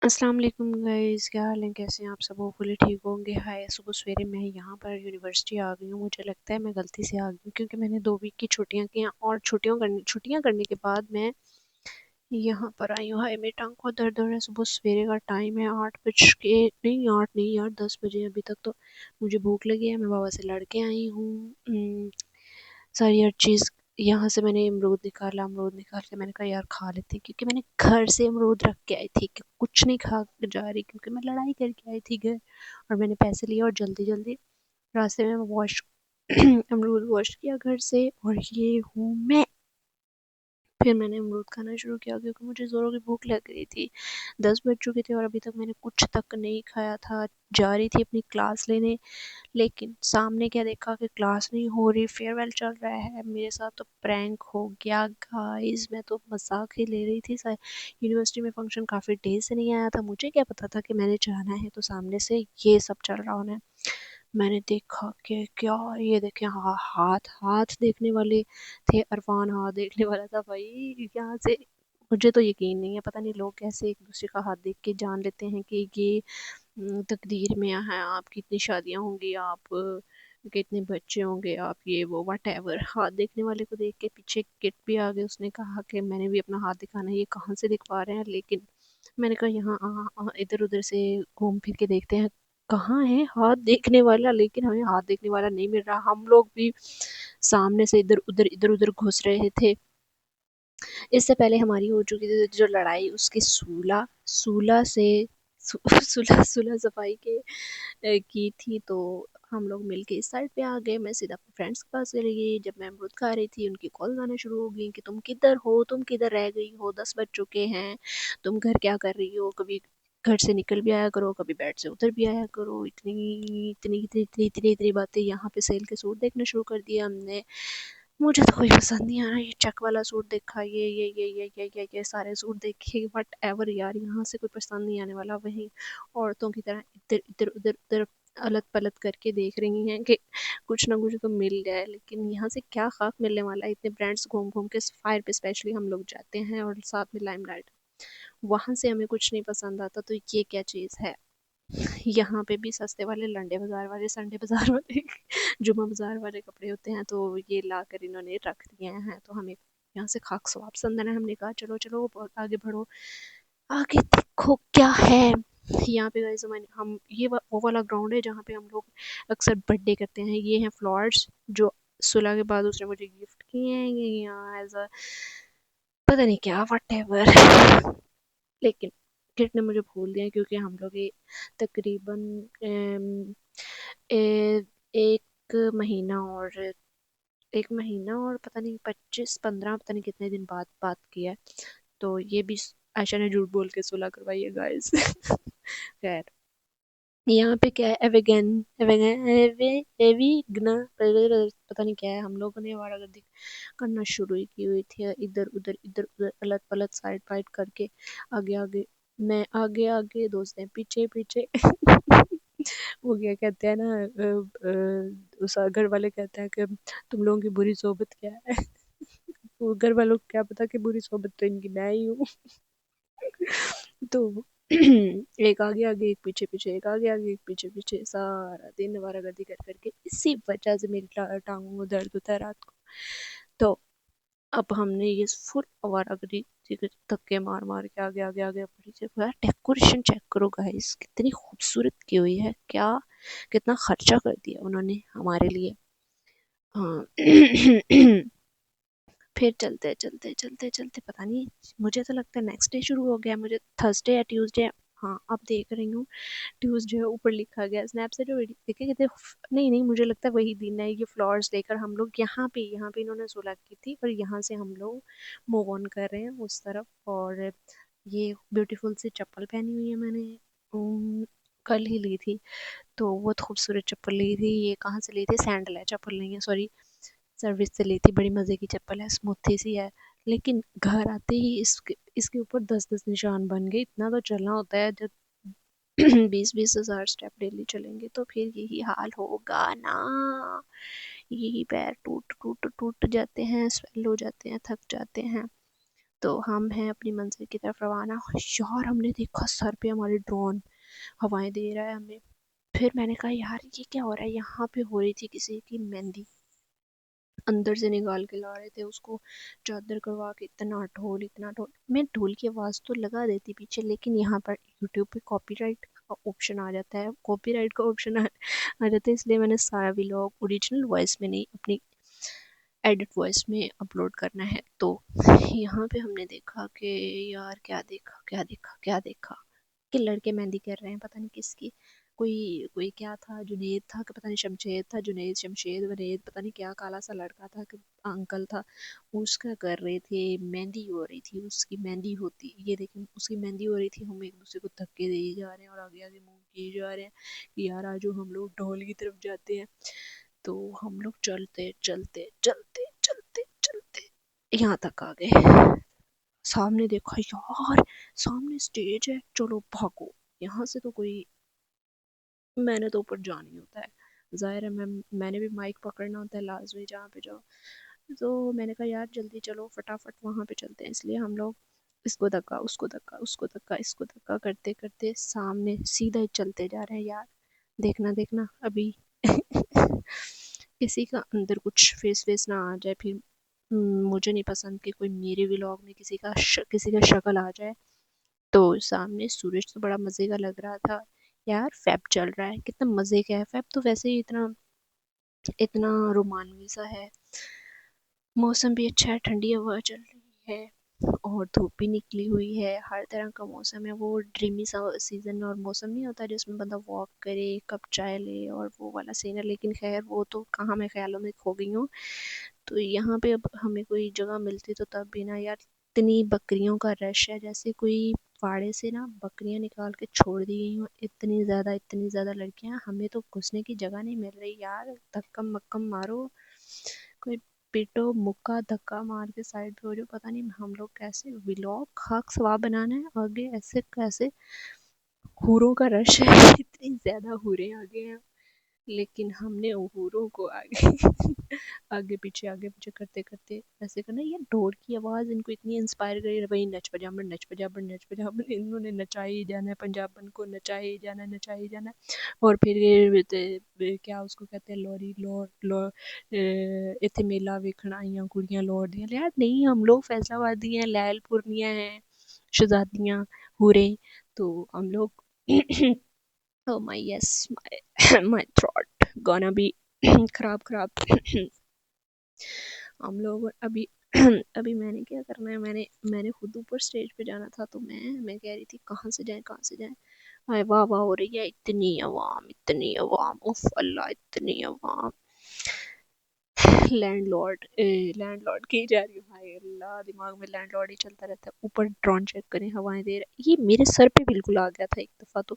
السلام علیکم گائز، کیا حال ہیں؟ کیسے ہیں آپ سب؟ ہوپفلی ٹھیک ہوں گے۔ ہائے، صبح سویرے میں یہاں پر یونیورسٹی آ گئی ہوں۔ مجھے لگتا ہے میں غلطی سے آ گئی ہوں کیونکہ میں نے 2 ویک کی چھٹیاں کی ہیں، اور چھٹیاں کرنے کے بعد میں یہاں پر آئی ہوں۔ ہائے، میری ٹانگ کو درد ہو رہا ہے۔ صبح سویرے کا ٹائم ہے 8 بج کے نہیں، 8 نہیں یار، 10 بجے۔ ابھی تک تو مجھے بھوک لگی ہے۔ میں بابا سے لڑ کے آئی ہوں ساری ہر چیز۔ یہاں سے میں نے امرود نکال کے میں نے کہا یار کھا لیتے ہیں، کیونکہ میں نے گھر سے امرود رکھ کے آئی تھی کہ کچھ نہیں کھا کے جا رہی، کیونکہ میں لڑائی کر کے آئی تھی گھر، اور میں نے پیسے لیے اور جلدی جلدی راستے میں واش امرود واش کیا گھر سے، اور یہ ہوں میں۔ پھر میں نے امرود کھانا شروع کیا کیونکہ مجھے زوروں کی بھوک لگ رہی تھی۔ 10 بج چکے تھے اور ابھی تک میں نے کچھ تک نہیں کھایا تھا۔ جا رہی تھی اپنی کلاس لینے، لیکن سامنے کیا دیکھا کہ کلاس نہیں ہو رہی، فیئر ویل چل رہا ہے۔ میرے ساتھ تو پرینک ہو گیا گائز، میں تو مذاق ہی لے رہی تھی۔ یونیورسٹی میں فنکشن کافی ڈیز سے نہیں آیا تھا، مجھے کیا پتا تھا کہ میں نے جانا ہے، تو سامنے سے یہ سب چل رہا ہونا ہے۔ میں نے دیکھا کہ کیا، یہ دیکھیں ہاتھ دیکھنے والے تھے، عرفان ہاتھ دیکھنے والا تھا بھائی یہاں سے۔ مجھے تو یقین نہیں ہے، پتہ نہیں لوگ کیسے ایک دوسرے کا ہاتھ دیکھ کے جان لیتے ہیں کہ یہ تقدیر میں ہے، آپ کی اتنی شادیاں ہوں گی، آپ کے اتنے بچے ہوں گے، آپ یہ وہ وٹ ایور۔ ہاتھ دیکھنے والے کو دیکھ کے پیچھے کٹ بھی آ گئے، اس نے کہا کہ میں نے بھی اپنا ہاتھ دکھانا ہے، یہ کہاں سے دکھوا رہے ہیں؟ لیکن میں نے کہا یہاں ادھر ادھر سے گھوم پھر کے دیکھتے ہیں کہاں ہے ہاتھ دیکھنے والا، لیکن ہمیں ہاتھ دیکھنے والا نہیں مل رہا۔ ہم لوگ بھی سامنے سے ادھر ادھر گھس رہے تھے۔ اس سے پہلے ہماری ہو چکی تھی جو لڑائی، اس کی صولہ سے صلح صفائی کی تھی، تو ہم لوگ مل کے اس سائڈ پہ آ گئے۔ میں سیدھا اپنے فرینڈس کے پاس چلی گئی۔ جب میں امرود کھا رہی تھی، ان کی کال آنا شروع ہو گئی کہ تم کدھر ہو، تم کدھر رہ گئی ہو، 10 بج چکے ہیں، تم گھر کیا کر رہی ہو؟ کبھی گھر سے نکل بھی آیا کرو، کبھی بیڈ سے اتر بھی آیا کرو۔ اتنی باتیں۔ یہاں پہ سیل کے سوٹ دیکھنا شروع کر دیا ہم نے۔ مجھے تو کوئی پسند نہیں آ رہا، یہ چیک والا سوٹ دیکھا، یہ سارے سوٹ دیکھے، وٹ ایور یار، یہاں سے کوئی پسند نہیں آنے والا۔ وہیں عورتوں کی طرح ادھر الٹ پلٹ کر کے دیکھ رہی ہیں کہ کچھ نہ کچھ تو مل جائے، لیکن یہاں سے کیا خاک ملنے والا ہے؟ اتنے برانڈس گھوم گھوم کے فائر پہ اسپیشلی ہم لوگ جاتے ہیں، اور ساتھ میں لائم لائٹ، وہاں سے ہمیں کچھ نہیں پسند آتا، تو یہ کیا چیز ہے؟ یہاں پہ بھی سستے والے لنڈے بازار والے، سنڈے بازار والے جمعہ بازار والے کپڑے ہوتے ہیں، تو یہ لا کر انہوں نے رکھ دیے ہیں، تو ہمیں یہاں سے خاک سواب پسند ہے۔ ہم نے کہا چلو چلو آگے بڑھو، آگے دیکھو کیا ہے یہاں پہ guys۔ ہم یہ وہ والا گراؤنڈ ہے جہاں پہ ہم لوگ اکثر برتھ ڈے کرتے ہیں۔ یہ ہیں فلاورس جو صلح کے بعد اس نے مجھے گفٹ کیے ہیں، یہ یہاں ایز اے پتہ نہیں کیا وٹ ایور، لیکن کٹ نے مجھے بھول دیا کیونکہ ہم لوگ یہ تقریباً ایک مہینہ اور پتہ نہیں 25-15 پتہ نہیں کتنے دن بعد بات کیا ہے، تو یہ بھی عائشہ نے جھوٹ بول کے صلح کروائی ہے گائز۔ خیر، یہاں پہ کیا ہے، ایویگنا پتہ نہیں کیا ہے، ہم لوگوں نے آوارہ گردی کرنا شروع کی ہوئی تھی، ادھر الٹ پلٹ سائڈ فائڈ کر کے، آگے میں آگے دوست ہیں پیچھے پیچھے۔ وہ کیا کہتے ہیں نا، اس گھر والے کہتے ہیں کہ تم لوگوں کی بری صحبت کیا ہے؟ وہ گھر والوں کو کیا پتا کہ بری صحبت تو ان کی میں ہی ہوں۔ تو ایک آگے ایک پیچھے پیچھے، ایک آگے ایک پیچھے پیچھے، سارا دن آوارہ گردی کر کر کے، اسی وجہ سے میری ٹانگوں میں درد ہوتا ہے رات کو۔ تو اب ہم نے یہ فل آوارہ گردی دھکے مار مار کے آگے بڑھی سے ڈیکوریشن چیک کرو گائز، کتنی خوبصورت کی ہوئی ہے، کیا کتنا خرچہ کر دیا انہوں نے ہمارے لیے۔ ہاں۔ پھر چلتے پتہ نہیں، مجھے تو لگتا ہے نیکسٹ ڈے شروع ہو گیا، مجھے تھرسڈے یا ٹیوزڈے، ہاں اب دیکھ رہی ہوں ٹیوزڈے اوپر لکھا گیا اسنیپ سے جو دیکھے کہتے نہیں مجھے لگتا ہے وہی دن ہے۔ یہ فلاورس لے کر ہم لوگ یہاں پہ انہوں نے صلح کی تھی، اور یہاں سے ہم لوگ موو آن کر رہے ہیں اس طرف۔ اور یہ بیوٹیفل سی چپل پہنی ہوئی ہے، میں نے کل ہی لی تھی، تو بہت خوبصورت چپل لی تھی۔ یہ کہاں سے لی تھی؟ سینڈل ہے، چپل نہیں ہے، سوری، سروس سے لی تھی، بڑی مزے کی چپل ہے، اسموتھی سی ہے، لیکن گھر آتے ہی اس کے اوپر 10 نشان بن گئے۔ اتنا تو چلنا ہوتا ہے جب 20 ہزار اسٹیپ ڈیلی چلیں گے، تو پھر یہی حال ہوگا نا، یہی پیر ٹوٹ جاتے ہیں، سویل ہو جاتے ہیں، تھک جاتے ہیں۔ تو ہم ہیں اپنی منزل کی طرف روانہ. یار ہم نے دیکھا سر پہ ہمارے ڈرون ہوائیں دے رہا ہے ہمیں. پھر میں نے کہا یار یہ کیا ہو رہا ہے. یہاں پہ ہو رہی تھی کسی کی مہندی، اندر سے نکال کے لا رہے تھے اس کو چادر کروا کے. اتنا ڈھول اتنا ڈھول. میں ڈھول کی آواز تو لگا دیتی پیچھے، لیکن یہاں پر یوٹیوب پہ کاپی رائٹ کا آپشن آ جاتا ہے، کاپی رائٹ کا آپشن آ جاتا ہے، اس لیے میں نے سارا ولاگ اوریجنل وائس میں نہیں اپنی ایڈٹ وائس میں اپلوڈ کرنا ہے. تو یہاں پہ ہم نے دیکھا کہ یار کیا دیکھا کیا دیکھا کیا دیکھا کہ لڑکے مہندی کر رہے ہیں. پتہ نہیں کس کی، کوئی کیا تھا، جنید تھا کہ پتہ نہیں شمشید تھا، جنید شمشید ونید پتہ نہیں کیا کالا سا لڑکا تھا کہ انکل تھا، اس کا کر رہے تھے. مہندی ہو رہی تھی، اس کی مہندی ہوتی، یہ دیکھیں اس کی مہندی ہو رہی تھی. ہم ایک دوسرے کو دھکے دیے جا رہے ہیں اور آگے آگے منہ کیے جا رہے ہیں کہ یار آجو ہم لوگ ڈھول کی طرف جاتے ہیں. تو ہم لوگ چلتے چلتے چلتے چلتے چلتے یہاں تک آ گئے. سامنے دیکھا یار سامنے اسٹیج ہے، چلو بھاگو یہاں سے. تو کوئی میں نے تو اوپر جانا ہی ہوتا ہے، ظاہر ہے میں نے بھی مائک پکڑنا ہوتا ہے لازمی جہاں پہ جاؤ. تو میں نے کہا یار جلدی چلو فٹافٹ وہاں پہ چلتے ہیں. اس لیے ہم لوگ اس کو دھکا اس کو دھکا اس کو دھکا اس کو دھکا کرتے کرتے سامنے سیدھا ہی چلتے جا رہے ہیں. یار دیکھنا دیکھنا ابھی کسی کا اندر کچھ فیس ویس نہ آ جائے. پھر مجھے نہیں پسند کہ کوئی میرے ولاگ میں کسی کا شکل آ جائے. تو سامنے سورج تو بڑا مزے کا لگ رہا تھا. یار فیب چل رہا ہے، کتنا مزے کا ہے فیب تو. ویسے ہی اتنا رومانوی سا ہے. موسم بھی اچھا ہے، ٹھنڈی ہوا چل رہی ہے اور دھوپ بھی نکلی ہوئی ہے. ہر طرح کا موسم ہے. وہ ڈریمی سا سیزن اور موسم نہیں ہوتا جس میں بندہ واک کرے، کپ چائے لے، اور وہ والا سین ہے. لیکن خیر وہ تو کہاں میں خیالوں میں کھو گئی ہوں. تو یہاں پہ اب ہمیں کوئی جگہ ملتی تو تب بھی نا یار. اتنی بکریوں کا رش ہے جیسے کوئی پاڑے سے نا بکریاں نکال کے چھوڑ دی گئی ہوں. اتنی زیادہ لڑکیاں. ہمیں تو گھسنے کی جگہ نہیں مل رہی یار. دھکم مکم مارو، کوئی پیٹو مکہ دھکا مار کے سائڈ پہ ہو جو. پتہ نہیں ہم لوگ کیسے ولاگ خاک سواب بنانا ہے آگے. ایسے کیسے حوروں کا رش ہے، اتنی زیادہ حوریں آگے ہیں. لیکن ہم نے حوروں کو آگے پیچھے کرتے کرتے ایسے کرنا. یہ ڈھول کی آواز ان کو اتنی انسپائر کری ہے. بھائی نچ پجامڑ نچ پجامڑ نچ پجامڑ، انہوں نے نچا ہی جانا ہے. پنجابن کو نچا ہی جانا ہے، نچا ہی جانا ہے. اور پھر یہ کیا اس کو کہتے ہیں، لوری لور اتنے میلہ ویکھنا آئیاں کڑیاں لوڑ دیاں. یار نہیں، ہم لوگ فیصل آبادی ہیں، لیل پورنیاں ہیں، شہزادیاں حوریں. تو ہم لوگ oh my yes my throat gonna be خراب. ہم لوگ ابھی میں نے کیا کرنا ہے، میں نے خود اوپر سٹیج پہ جانا تھا. تو میں کہہ رہی تھی کہاں سے جائیں. ہائے واہ واہ ہو رہی ہے. اتنی عوام اف اللہ، اتنی عوام. لینڈ لارڈ کی جا رہی ہوں. ہائے اللہ، دماغ میں لینڈ لارڈ ہی چلتا رہتا ہے. اوپر ڈرون چیک کریں، ہوائیں دے رہا. یہ میرے سر پہ بالکل آ گیا تھا ایک دفعہ تو.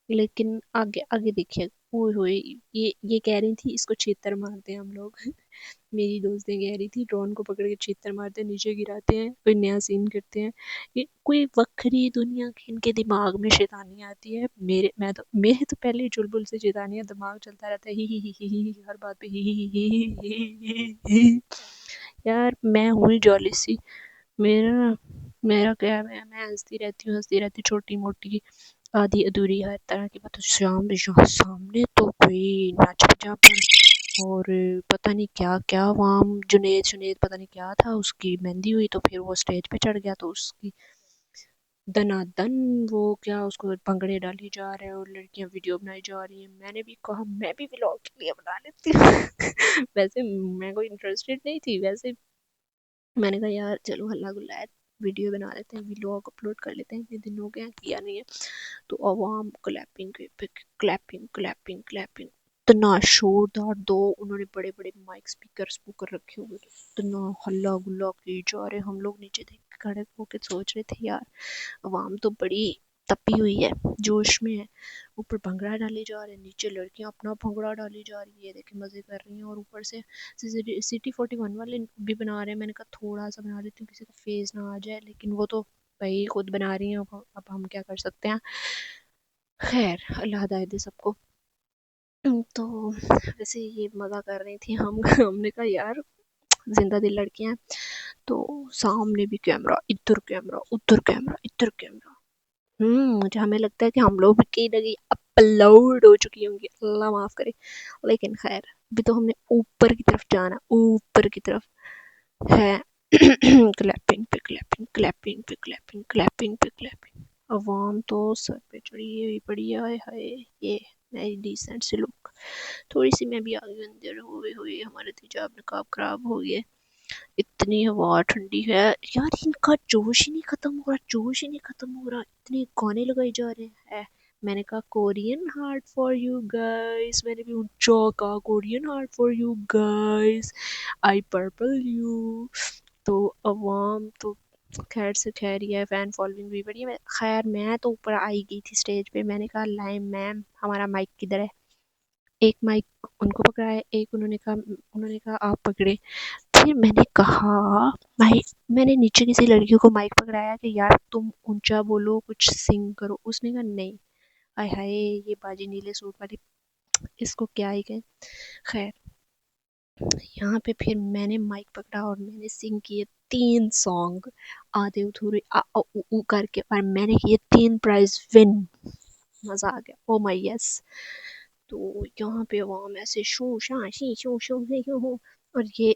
لیکن آگے دیکھیے ہوئے یہ کہہ رہی تھی اس کو چھیتر مارتے ہیں ہم لوگ. میری دوستیں کہہ رہی تھی ڈرون کو پکڑ کے چھیتر مارتے ہیں، نیچے گراتے ہیں، کوئی نیا سین کرتے ہیں. یہ کوئی وکری دنیا کی ان کے دماغ میں شیطانی آتی ہے. میرے تو پہلے چلبل سے شیطانیہ دماغ چلتا رہتا ہے. ہی ہر بات پہ ہی. یار میں ہوں جولی سی. میرا کیا ہے، میں ہنستی رہتی چھوٹی موٹی آدھی ادھوری ہر طرح کی بات. یہاں سامنے تو کوئی نچ بجا اور پتہ نہیں کیا وہاں جنید پتہ نہیں کیا تھا، اس کی مہندی ہوئی. تو پھر وہ اسٹیج پہ چڑھ گیا. تو اس کی دن وہ کیا اس کو بھنگڑے ڈالی جا رہے ہیں اور لڑکیاں ویڈیو بنائی جا رہی ہیں. میں نے بھی کہا میں بھی ولاگ کے لیے بنا لیتی ہوں. ویسے میں کوئی انٹرسٹیڈ نہیں تھی. ویسے میں نے کہا یار چلو ہلا گلا ہے، ویڈیو بنا لیتے ہیں، ولاگ اپلوڈ کر لیتے ہیں. اتنے دن ہو گئے کیا نہیں ہے. تو عوام کلیپنگ اتنا شور دار. انہوں نے بڑے مائک اسپیکر رکھے ہوئے تھے. اتنا ہلا گلا کی جا رہے. ہم لوگ نیچے دیکھ کے کھڑے ہو کے سوچ رہے تھے یار عوام تو بڑی تپی ہوئی ہے، جوش میں ہے. اوپر بھنگڑا ڈالی جا رہے ہیں، نیچے لڑکیاں اپنا بھنگڑا ڈالی جا رہی ہے. دیکھیں مزے کر رہی ہیں. اور اوپر سے سٹی 41 والے بھی بنا رہے ہیں. میں نے کہا تھوڑا سا بنا لیتی ہوں کسی کا فیس نہ آ جائے. لیکن وہ تو بھائی خود بنا رہی ہیں، اب ہم کیا کر سکتے ہیں. خیر اللہ ہدایت دے سب کو. تو ویسے یہ مزہ کر رہی تھی ہم نے کہا یار زندہ دل لڑکیاں. تو سامنے بھی کیمرہ، ادھر کیمرہ، ادھر کیمرہ، ادھر کیمرہ. مجھے ہمیں لگتا ہے کہ ہم لوگ بھی کہیں نہ کہیں اپلوڈ ہو چکی ہوں گی، اللہ معاف کرے. لیکن خیر ابھی تو ہم نے اوپر کی طرف جانا، اوپر کی طرف ہے. کلیپنگ پہ کلیپنگ، کلیپنگ پہ کلیپنگ، کلیپنگ پہ کلیپنگ. عوام تو سر پہ چڑھی ہوئی پڑی ہے. ہائے ہائے یہ میری ڈیسنٹ سے لک. تھوڑی سی میں بھی آگے اندر ہوئے ہوئے ہمارے تجاب نقاب خراب ہو گئے. اتنی ہوا ٹھنڈی ہے یار، ان کا جوش ہی نہیں ختم ہو رہا، جوش ہی نہیں ختم ہو رہا. اتنے گانے لگائی جا رہے ہیں. میں نے کہا Korean heart for you guys, میں نے بھی اونچا کہا Korean heart for you guys, I purple you. تو عوام تو خیر سے خیر ہی ہے، فین فالوئنگ بھی بڑی ہے. خیر میں تو اوپر آئی گئی تھی اسٹیج پہ. میں نے کہا لائم میم ہمارا مائک کدھر ہے. ایک مائک ان کو پکڑا ہے، ایک انہوں نے کہا آپ پکڑے. پھر میں نے کہا میں نے نیچے کسی لڑکی کو مائک پکڑایا کہ یار تم اونچا بولو، کچھ سنگ کرو. اس نے کہا نہیں. آئے ہائے یہ باجی نیلے سوٹ والی، اس کو کیا ہی کہیں. خیر یہاں پہ پھر میں نے مائک پکڑا اور میں نے سنگ کیے 3 سانگ آدھے ادھورے او کر کے، اور میں نے کیے 3 پرائز ون. مزہ آ گیا. او مائی یس. تو یہاں پہ عوام ایسے شو شاں شی شو شو شی شو ہو. اور یہ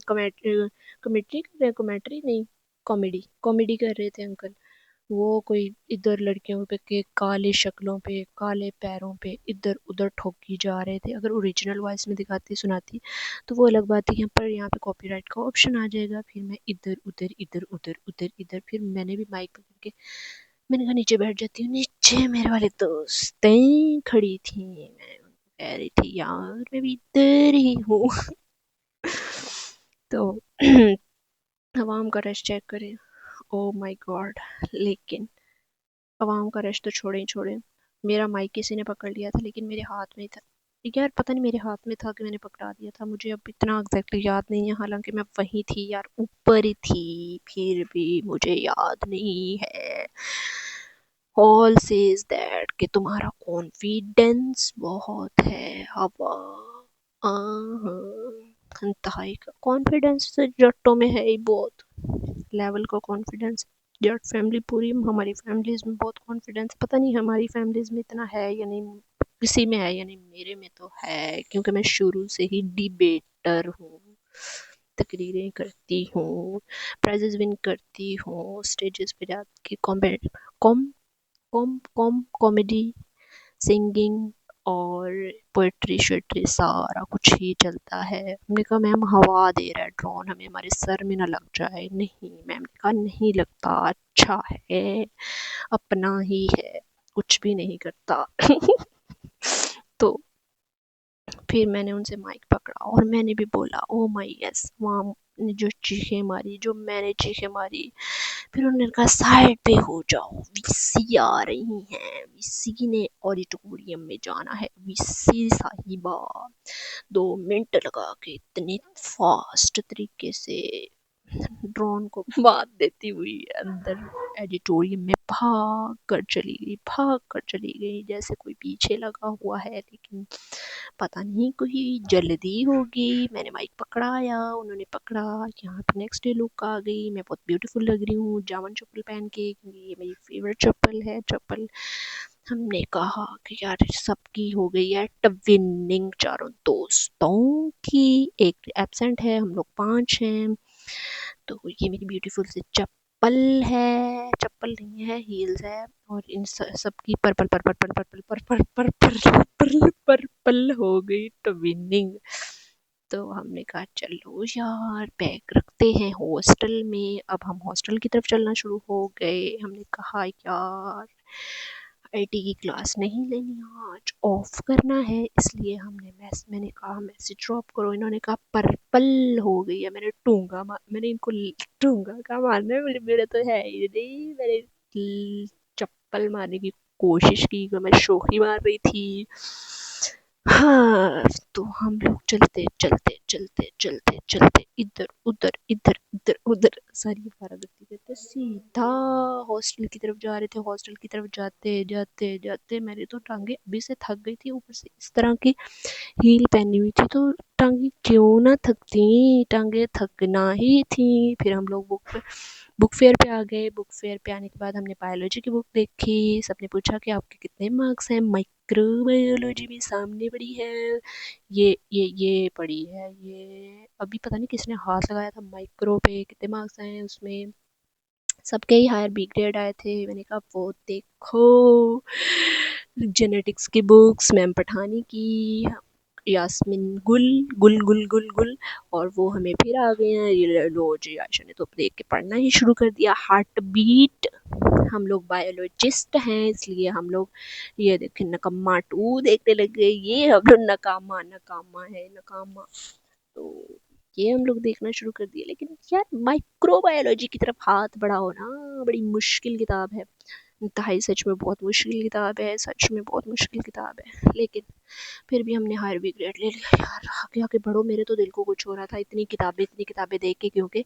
کمیٹری کر رہے ہیں، کمیٹری نہیں، کامیڈی کر رہے تھے انکل. وہ کوئی ادھر لڑکیوں پہ کے کالے شکلوں پہ، کالے پیروں پہ ادھر ادھر ٹھوکی جا رہے تھے. اگر اوریجنل وائس میں دکھاتی سناتی تو وہ الگ بات ہے، یہاں پہ کاپی رائٹ کا آپشن آ جائے گا. پھر میں ادھر ادھر ادھر ادھر ادھر ادھر، پھر میں نے بھی مائک پکڑ کے میں نے کہا نیچے بیٹھ جاتی ہوں. نیچے میرے والے دوستیں کھڑی تھیں، میں کہہ رہی تھی یار میں بھی ادھر ہی ہوں. تو عوام کا رش چیک کریں. او مائی گاڈ. لیکن عوام کا رش تو چھوڑیں، میرا مائک کسی نے پکڑ لیا تھا لیکن میرے ہاتھ میں تھا. یار پتہ نہیں میرے ہاتھ میں تھا کہ میں نے پکڑا دیا تھا، مجھے اب اتنا ایگزیکٹلی یاد نہیں ہے، حالانکہ میں وہیں تھی یار، اوپر ہی تھی، پھر بھی مجھے یاد نہیں ہے. all says that کہ تمہارا کانفیڈنس بہت ہے. ہوا انتہائی کا کانفیڈنس جٹوں میں ہے ہی بہت لیول کا کانفیڈنس. جٹ فیملی پوری ہماری فیملیز میں بہت کانفیڈنس. پتہ نہیں ہماری فیملیز میں اتنا ہے یا نہیں، کسی میں ہے یا نہیں، میرے میں تو ہے کیونکہ میں شروع سے ہی ڈیبیٹر ہوں، تقریریں کرتی ہوں، پرائزز ون کرتی ہوں، اسٹیجز پہ جا کے کامیڈی، سنگنگ اور پوئٹری شوئٹری سارا کچھ ہی چلتا ہے. ہم نے کہا میم ہوا دے رہا ہے ڈرون، ہمیں ہمارے سر میں نہ لگ جائے. نہیں میم نے کہا نہیں لگتا، اچھا ہے، اپنا ہی ہے، کچھ بھی نہیں کرتا. تو پھر میں نے ان سے مائک پکڑا اور میں نے بھی بولا او مائی یس. وہاں نے جو چیخیں ماری، جو میں نے چیخیں ماری. پھر انہوں نے کہا سائڈ پہ ہو جاؤ، وی سی آ رہی ہیں، وی سی نے آڈیٹوریم میں جانا ہے. وی سی صاحبہ 2 منٹ لگا کے اتنے فاسٹ طریقے سے ڈرون کو بات دیتی ہوئی اندر ایڈیٹوریم میں بھاگ کر چلی گئی جیسے کوئی پیچھے لگا ہوا ہے. لیکن پتہ نہیں کوئی جلدی ہوگی. میں نے مائک پکڑایا، انہوں نے پکڑا. یہاں پہ نیکسٹ ڈے لک آ گئی. میں بہت بیوٹیفل لگ رہی ہوں جامن چپل پہن کے، کیونکہ یہ میری فیوریٹ چپل ہے. ہم نے کہا کہ یار سب کی ہو گئی ہے ٹویننگ، چاروں دوستوں کی. ایک ایبسنٹ ہے، ہم لوگ 5 ہیں. تو یہ میری بیوٹیفل سی چپل ہے، چپل نہیں ہے، ہیلز ہے. اور ان سب کی پرپل ہو گئی ٹویننگ. تو ہم نے کہا چلو یار بیگ رکھتے ہیں ہاسٹل میں. اب ہم ہاسٹل کی طرف چلنا شروع ہو گئے. ہم نے کہا یار آئی ٹی کی کلاس نہیں لینی آج، آف کرنا ہے. اس لیے میں نے کہا میسج ڈراپ کرو. انہوں نے کہا پرپل ہو گئی ہے. میں نے ان کو ٹونگا کا مارنا ہے، میرے تو ہے ہی نہیں. میں نے چپل مارنے کی کوشش کی، میں شوخی مار رہی تھی. ہاں تو ہم لوگ چلتے چلتے چلتے چلتے چلتے ادھر ادھر ادھر ادھر ادھر ساری بارہ کرتے سیدھا ہاسٹل کی طرف جا رہے تھے. ہاسٹل کی طرف جاتے جاتے جاتے میری تو ٹانگیں ابھی سے تھک گئی تھی, اوپر سے اس طرح کی ہیل پہنی ہوئی تھی تو ٹانگیں کیوں نہ تھکتی, ٹانگیں تھکنا ہی تھیں. پھر ہم لوگ بک فیئر پہ آ گئے. بک فیئر پہ آنے کے بعد ہم نے بایولوجی کی بک دیکھی. سب نے پوچھا کہ آپ کے کتنے مارکس ہیں. مائکرو بایولوجی بھی سامنے پڑی ہے, یہ پڑی ہے. یہ ابھی پتہ نہیں کس نے ہاتھ لگایا تھا مائکرو پہ, کتنے مارکس آئے ہیں اس میں. سب کے ہی ہائر بی گریڈ آئے تھے. میں نے کہا وہ دیکھو جینیٹکس کی بکس میم پٹھانی کی, یاسمین گل گل گل گل گل, اور وہ ہمیں پھر آ گئے ہیں. یہ لو جی عائشہ نے تو دیکھ کے پڑھنا ہی شروع کر دیا. ہارٹ بیٹ, ہم لوگ بایولوجسٹ ہیں اس لیے ہم لوگ یہ دیکھیں نکما 2 دیکھنے لگے. یہ ہم لوگ ناکامہ ہے ناکامہ, تو یہ ہم لوگ دیکھنا شروع کر دیے. لیکن یار مائکرو بایولوجی کی طرف ہاتھ بڑھا ہونا بڑی مشکل کتاب ہے, انتہائی سچ میں بہت مشکل کتاب ہے, سچ میں بہت مشکل کتاب ہے. لیکن پھر بھی ہم نے ہائر بی گریڈ لے لیا. یار آگے آگے بڑھو, میرے تو دل کو کچھ ہو رہا تھا اتنی کتابیں دیکھ کے, کیونکہ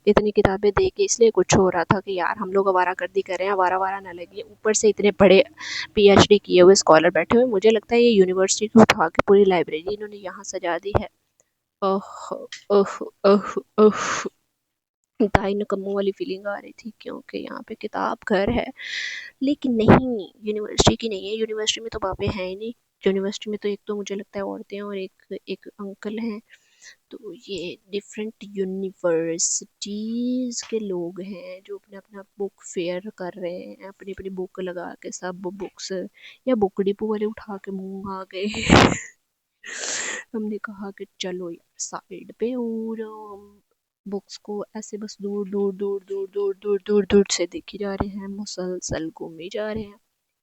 اتنی کتابیں دیکھ کے اس لیے کچھ ہو رہا تھا کہ یار ہم لوگ آوارہ گردی کر رہے ہیں, آوارہ نہ لگے. اوپر سے اتنے بڑے پی ایچ ڈی کیے ہوئے اسکالر بیٹھے ہوئے, مجھے لگتا ہے یہ یونیورسٹی کو اٹھا کے پوری لائبریری انہوں نے یہاں سجا دی ہے. اوہ اوہ اوہ اوہ, انتہائی نکموں والی فیلنگ آ رہی تھی, کیونکہ یہاں پہ کتاب گھر ہے. لیکن نہیں, یونیورسٹی کی نہیں ہے. یونیورسٹی میں تو باپے ہیں ہی نہیں. یونیورسٹی میں تو ایک تو مجھے لگتا ہے عورتیں اور ایک انکل ہیں. تو یہ ڈفرینٹ یونیورسٹیز کے لوگ ہیں جو اپنا بک فیئر کر رہے ہیں, اپنی اپنی بک لگا کے. سب بکس یا بک ڈپو والے اٹھا کے منہ آ گئے. ہم نے کہا کہ چلو یار سائڈ پہ ہو جاؤ. ہم بکس کو ایسے بس دور دور دور دور دور دور دور دور سے دیکھے جا رہے ہیں, مسلسل گھومے جا رہے ہیں.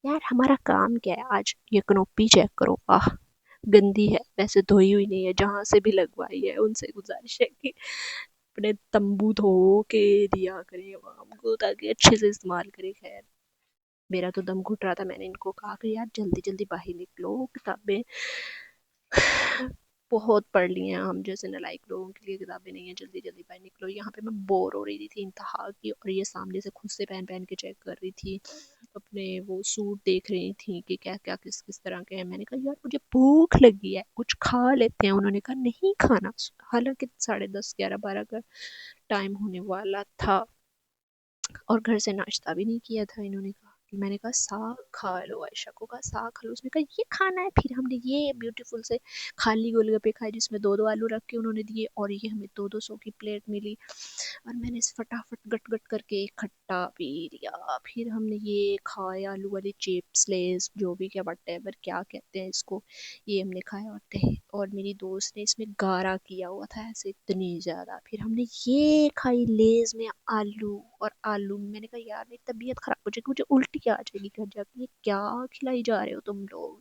یار ہمارا کام کیا ہے, آج یہ کنوپی چیک کرو, گندی ہے, ویسے دھوئی ہوئی نہیں ہے. جہاں سے بھی لگوائی ہے ان سے گزارش ہے کہ اپنے تمبو دھو کے دیا کریں عوام کو تاکہ اچھے سے استعمال کریں. خیر میرا تو دم گھٹ رہا تھا. میں نے ان کو کہا کہ یار جلدی جلدی باہر نکلو, کتابیں بہت پڑھ لی ہیں ہم جیسے نالائق لوگوں کے لیے کتابیں نہیں ہیں, جلدی جلدی باہر نکلو. یہاں پہ میں بور ہو رہی تھی انتہا کی, اور یہ سامنے سے خود سے پہن کے چیک کر رہی تھی, اپنے وہ سوٹ دیکھ رہی تھی کہ کیا کیا کس طرح کے ہیں. میں نے کہا یار مجھے بھوک لگی ہے, کچھ کھا لیتے ہیں. انہوں نے کہا نہیں کھانا, حالانکہ 10:30 11 12 کا ٹائم ہونے والا تھا, اور گھر سے ناشتہ بھی نہیں کیا تھا انہوں نے. کہا کہ میں نے کہا ساگ کھا لو, عائشہ کو کہا ساگ کھا لو. اس نے کہا یہ کھانا ہے. پھر ہم نے یہ بیوٹیفل سے خالی گول گپے کھائے جس میں 2 آلو رکھ کے انہوں نے دیے, اور یہ ہمیں 200 کی پلیٹ ملی. اور میں نے فٹافٹ گٹ گٹ کر کے ایک کھٹا پی لیا. پھر ہم نے یہ کھایا آلو والی چپس لیز جو بھی کیا وٹ ایور کیا کہتے ہیں اس کو, یہ ہم نے کھایا. اور میری دوست نے اس میں گارا کیا ہوا تھا ایسے اتنی زیادہ. پھر ہم نے یہ کھائی لیز میں آلو. میں نے کہا یار میری طبیعت خراب ہو جائے گی, مجھے الٹی آ جائے گی گھر جا کے. یہ کیا کھلائی جا رہے ہو تم لوگ.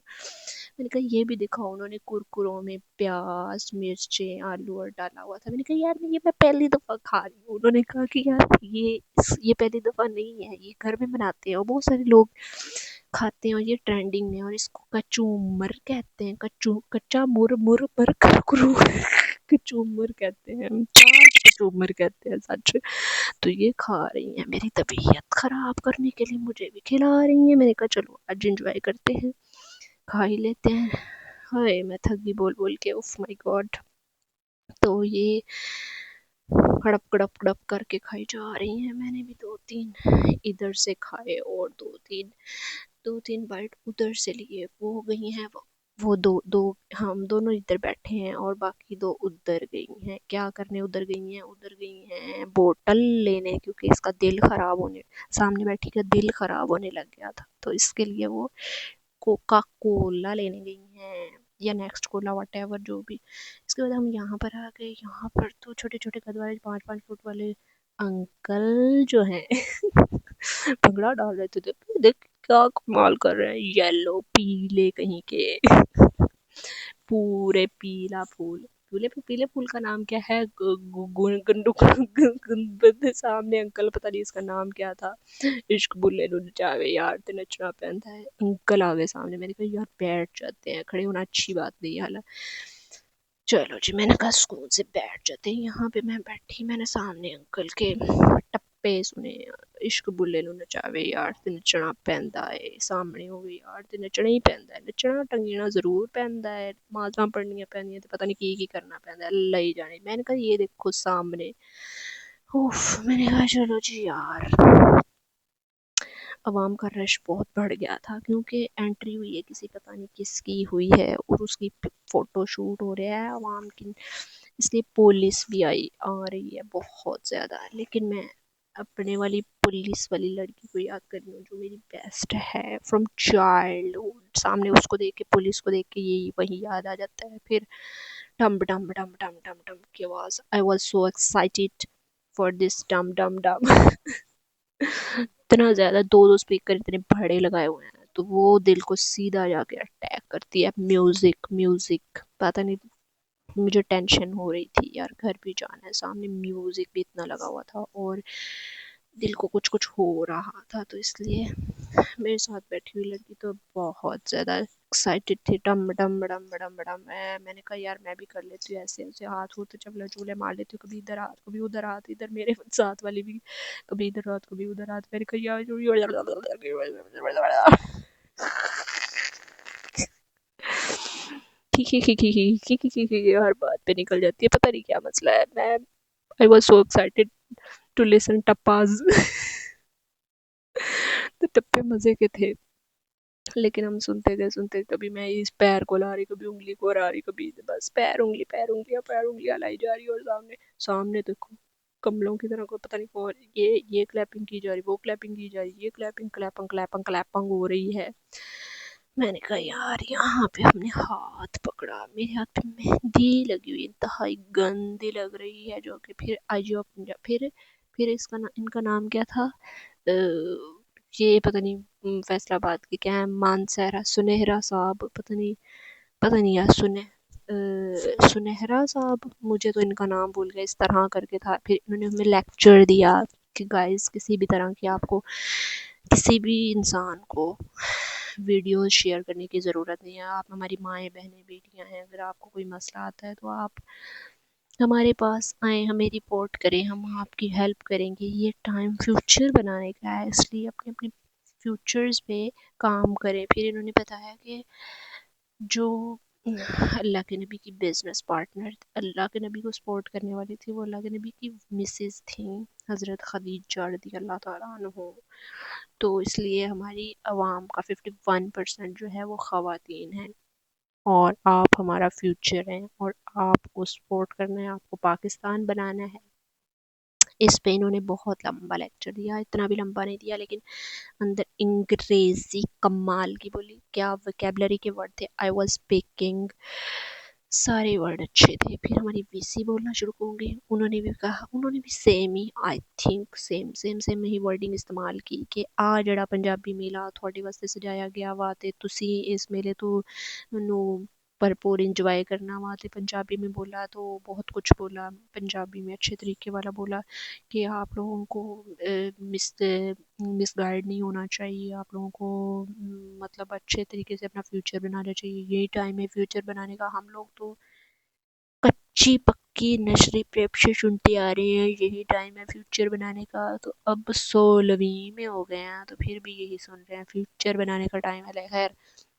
میں نے کہا یہ بھی دکھاؤ. انہوں نے کرکروں میں پیاز مرچیں آلو اور ڈالا ہوا تھا. میں نے کہا یار یہ میں پہلی دفعہ کھا رہی ہوں. انہوں نے کہا کہ یار یہ پہلی دفعہ نہیں ہے, یہ گھر میں بناتے ہیں اور بہت سارے لوگ کھاتے ہیں, اور یہ ٹرینڈنگ میں, اور اس کو کچومر کہتے ہیں. کچا مر کرکرو کچومر کہتے ہیں, چاٹ کچومر کہتے ہیں سچ. تو یہ کھا رہی ہیں, میری طبیعت خراب کرنے کے لیے مجھے بھی کھلا رہی ہیں. میں نے کہا چلو آج انجوائے کرتے ہیں, کھا ہی لیتے ہیں. ہائے میں تھک گئی بول بول کے, اوف مائی گاڈ. تو یہ کڑپ کڑپ کڑپ کر کے کھائی جا رہی ہیں. میں نے بھی 2 3 ادھر سے کھائے, اور 2 3 بائٹ ادھر سے لیے. وہ گئی ہیں وہ دو ہم دونوں ادھر بیٹھے ہیں, اور باقی 2 ادھر گئی ہیں. کیا کرنے ادھر گئی ہیں؟ ادھر گئی ہیں بوتل لینے, کیونکہ اس کا دل خراب ہونے, سامنے بیٹھی کا دل خراب ہونے لگ گیا تھا, تو اس کے لیے وہ کوکا کولا لینے گئی ہیں, یا نیکسٹ کولا وٹ ایور جو بھی. اس کے بعد ہم یہاں پر آ گئے. یہاں پر تو چھوٹے چھوٹے قد والے 5 5 فٹ والے انکل جو ہیں پگڑا ڈال رہے تھے. دیکھ کیا کمال کر رہے ہیں, یلو پیلے کہیں کے پورے پیلا پھول. پیلے پھول کا نام کیا ہے؟ گنڈو سامنے انکل، پتہ نہیں اس کا نام کیا تھا. عشق بلے نو نچاوے یار تے نچنا پیندا ہے. انکل آ گئے سامنے، میں نے کہا یار بیٹھ جاتے ہیں، کھڑے ہونا اچھی بات نہیں ہے حالانکہ. چلو جی، میں نے کہا سکون سے بیٹھ جاتے ہیں. یہاں پہ میں بیٹھی، میں نے سامنے انکل کے ٹپے سنے. عشق بلے نو نچاوے یار تے نچنا پیندا ہے. سامنے ہو گئی یار تے نچنا ہی پیندا ہے. نچنا ٹنگنا ضرور پیندا ہے. نمازاں پڑھنیاں پیندیاں تے پتہ نہیں کی کرنا پیندا ہے، اللہ ہی جانے. میں نے کہا یہ دیکھو سامنے. اوف، میں نے کہا چلو جی یار. عوام کا رش بہت بڑھ گیا تھا کیونکہ انٹری ہوئی ہے کسی پتہ نہیں کس کی ہوئی ہے اور اس کی فوٹو شوٹ ہو رہا ہے عوام کی، اس لیے پولیس بھی آ رہی ہے بہت زیادہ. لیکن میں اپنے والی پولیس والی لڑکی کو یاد کر رہی ہوں جو میری بیسٹ ہے فرام چائلڈ ہوڈ. سامنے اس کو دیکھ کے، پولیس کو دیکھ کے یہی وہی یاد آ جاتا ہے. پھر ڈم ڈم ڈم ڈم ڈم ڈم کی آواز. I was so excited for this ڈم ڈم ڈم. اتنا زیادہ دو اسپیکر اتنے بڑے لگائے ہوئے ہیں تو وہ دل کو سیدھا جا کے اٹیک کرتی ہے. میوزک میوزک پتہ نہیں، مجھے ٹینشن ہو رہی تھی یار، گھر بھی جانا ہے. سامنے میوزک بھی اتنا لگا ہوا تھا اور دل کو کچھ کچھ ہو رہا تھا، تو اس لیے میرے ساتھ بیٹھی ہوئی لڑکی تو بہت زیادہ ایکسائٹیڈ تھی. ڈم ڈم ڈم ڈم ڈم. میں نے کہا یار میں بھی کر لیتی ہوں ایسے ایسے، ہاتھ ہوتے چپلے چولے مار لیتی ہوں، کبھی ادھر ہاتھ کبھی ادھر ہاتھ. ادھر میرے ساتھ والی بھی کبھی ادھر ہاتھ کبھی ادھر ہاتھ. میں نے کہا یار ہر بات پہ نکل جاتی ہے، پتہ نہیں کیا مسئلہ ہے. میں I was so excited to listen ٹپاز. تو ٹپے مزے کے تھے لیکن ہم سنتے کبھی میں اس پیر کو لا رہی، کبھی انگلی کو لا رہی، کبھی بس پیر انگلیاں لائی جا رہی. اور سامنے دیکھو کملوں کی طرح کو پتہ نہیں کون، یہ کلیپنگ کی جا رہی، وہ کلیپنگ کی جا رہی، یہ کلیپنگ ہو رہی ہے. میں نے کہا یار یہاں پہ ہم نے ہاتھ پکڑا، میرے ہاتھ پہ مہندی لگی ہوئی انتہائی گندی لگ رہی ہے، جو کہ پھر ان کا نام کیا تھا، یہ پتہ نہیں فیصل آباد کے کیا ہے، مانسہرہ سنہرا صاحب، پتہ نہیں یار سنہرا صاحب، مجھے تو ان کا نام بھول گیا. اس طرح کر کے تھا. پھر انہوں نے ہمیں لیکچر دیا کہ گائز کسی بھی طرح کی آپ کو کسی بھی انسان کو ویڈیوز شیئر کرنے کی ضرورت نہیں ہے. آپ ہماری مائیں بہنیں بیٹیاں ہیں، اگر آپ کو کوئی مسئلہ آتا ہے تو آپ ہمارے پاس آئیں، ہمیں رپورٹ کریں، ہم آپ کی ہیلپ کریں گے. یہ ٹائم فیوچر بنانے کا ہے، اس لیے اپنے فیوچرز پہ کام کریں. پھر انہوں نے بتایا کہ جو اللہ کے نبی کی بزنس پارٹنر، اللہ کے نبی کو سپورٹ کرنے والی تھی، وہ اللہ کے نبی کی مسز تھیں، حضرت خدیجہ رضی اللہ تعالیٰ عنہ. تو اس لیے ہماری عوام کا 51% جو ہے وہ خواتین ہیں، اور آپ ہمارا فیوچر ہیں اور آپ کو سپورٹ کرنا ہے، آپ کو پاکستان بنانا ہے. اس پہ انہوں نے بہت لمبا لیکچر دیا، اتنا بھی لمبا نہیں دیا لیکن اندر انگریزی کمال کی بولی. کیا ویکیبلری کے ورڈ تھے، آئی واز اسپیکنگ، سارے ورڈ اچھے تھے. پھر ہماری وی سی بولنا شروع ہو گئی. انہوں نے بھی کہا، انہوں نے بھی same he I think same he wording استعمال کی کہ آ جڑا پنجابی میلہ تھوڑے واسطے سجایا گیا وا تے تسی اس میلے تو نو بھرپور انجوائے کرنا وا. تے پنجابی میں بولا تو بہت کچھ بولا، پنجابی میں اچھے طریقے والا بولا کہ آپ لوگوں کو مس گائیڈ نہیں ہونا چاہیے، آپ لوگوں کو مطلب اچھے طریقے سے اپنا فیوچر بنانا چاہیے. یہی ٹائم ہے فیوچر بنانے کا. ہم لوگ تو کچی پکی نشری پریپ سے سنتے آ رہے ہیں یہی ٹائم ہے فیوچر بنانے کا، تو اب 16ویں میں ہو گئے ہیں تو پھر بھی یہی سن رہے ہیں فیوچر بنانے کا ٹائم ہے. خیر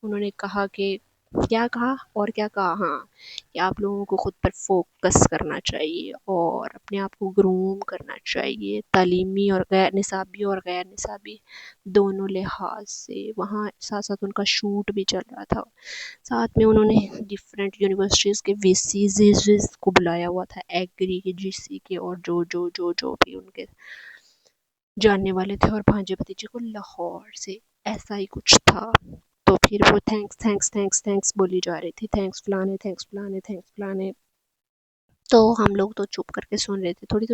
انہوں نے کہا کہ کیا کہا اور کیا کہا، ہاں کہ آپ لوگوں کو خود پر فوکس کرنا چاہیے اور اپنے آپ کو گروم کرنا چاہیے، تعلیمی اور غیر نصابی دونوں لحاظ سے. وہاں ساتھ ساتھ ان کا شوٹ بھی چل رہا تھا. ساتھ میں انہوں نے ڈفرینٹ یونیورسٹیز کے وی سیز کو بلایا ہوا تھا، ایگری کے، جی سی کے، اور جو بھی ان کے جاننے والے تھے، اور بھانجے بھتیجے کو لاہور سے، ایسا ہی کچھ تھا. تو پھر وہ تھینکس بولی جا رہی تھی، تھینکس فلانے. تو ہم لوگ تو چپ کر کے سن رہے تھے، تھوڑی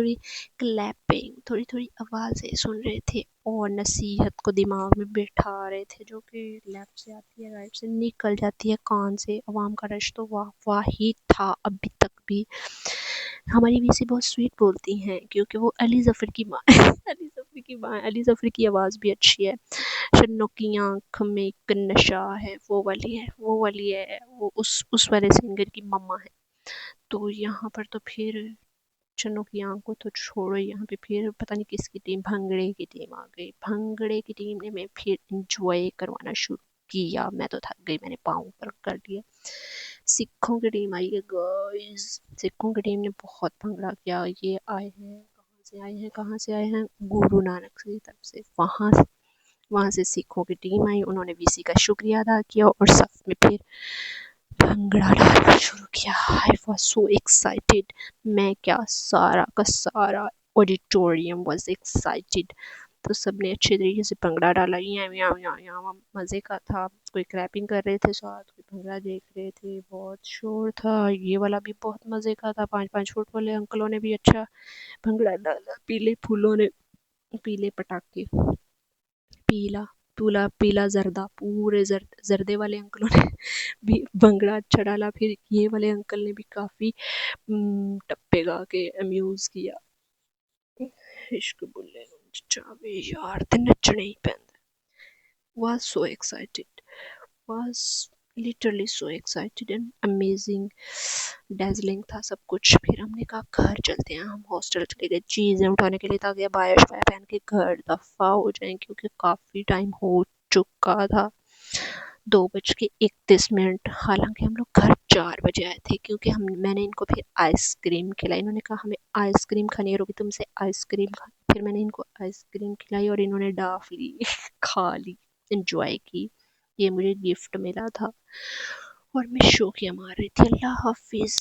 کلیپنگ، تھوڑی آوازیں سن رہے تھے. اور نصیحت کو دماغ میں بٹھا رہے تھے، جو کہ لیفٹ سے آتی ہے رائٹ سے نکل جاتی ہے کان سے. عوام کا رش تو واہ واحد تھا. ابھی تک بھی ہماری وی سی بہت سویٹ بولتی ہیں کیونکہ وہ علی ظفر کی ماں علی ظفر کی ماں ہے. علی ظفر کی آواز بھی اچھی ہے. شنوں کی آنکھ میں ایک نشہ ہے، وہ والی ہے، وہ والی ہے، وہ اس والے سنگر کی مما ہے. تو یہاں پر تو پھر چنوں کی آنکھ کو تو چھوڑو، یہاں پہ پھر پتہ نہیں کس کی ٹیم، بھنگڑے کی ٹیم آ گئی. بھنگڑے کی ٹیم نے میں پھر انجوائے کروانا شروع کیا. میں تو تھک گئی، میں نے پاؤں پر کر دیا. سکھوں کی ٹیم آئی ہے گائز. سکھوں کی ٹیم نے بہت بھنگڑا کیا. یہ آئے ہیں کہاں سے آئے ہیں، کہاں سے آئے ہیں، گرو نانک کی طرف سے. وہاں سے سکھوں کی ٹیم آئی، انہوں نے وی سی کا شکریہ ادا کیا اور صف میں پھر بھنگڑا ڈالنا شروع کیا. I was so excited. میں کیا، سارا کا سارا آڈیٹوریم واز ایکسائٹیڈ. تو سب نے اچھے طریقے سے بھنگڑا ڈالا. یہاں مزے کا تھا. کوئی کریپنگ کر رہے تھے ساتھ، کوئی بھنگڑا دیکھ رہے تھے. بہت شور تھا. یہ والا بھی بہت مزے کا تھا. 5 5 فٹ والے انکلوں نے بھی اچھا بھنگڑا ڈالا. پیلے پھولوں نے، پیلے پٹاخے، پیلا زردہ، پورے زردے والے انکلوں نے بھی بھنگڑا اچھا ڈالا. پھر یہ والے انکل نے بھی کافی ٹپے گا کے امیوز کیا. عشق بلے چاوے یار تے نچنے ہی پیندے. Was so excited, was literally so excited and amazing. dazzling تھا سب کچھ. پھر ہم نے کہا گھر چلتے ہیں. ہم ہاسٹل چلے گئے چیزیں اٹھانے کے لیے تاکہ بایا پہن کے گھر دفع ہو جائیں کیونکہ کافی ٹائم ہو چکا تھا. 2:31. حالانکہ ہم لوگ گھر 4 بجے آئے تھے کیونکہ میں نے ان کو پھر آئس کریم کھلائی. انہوں نے کہا ہمیں آئس کریم کھانی ہے، روبی تم سے آئس کریم کھا. پھر میں نے ان کو آئس کریم کھلائی اور انہوں نے ڈاف لی کھا لی، انجوائے کی. یہ مجھے گفٹ ملا تھا اور میں شوقیاں مار رہی تھی. اللہ حافظ.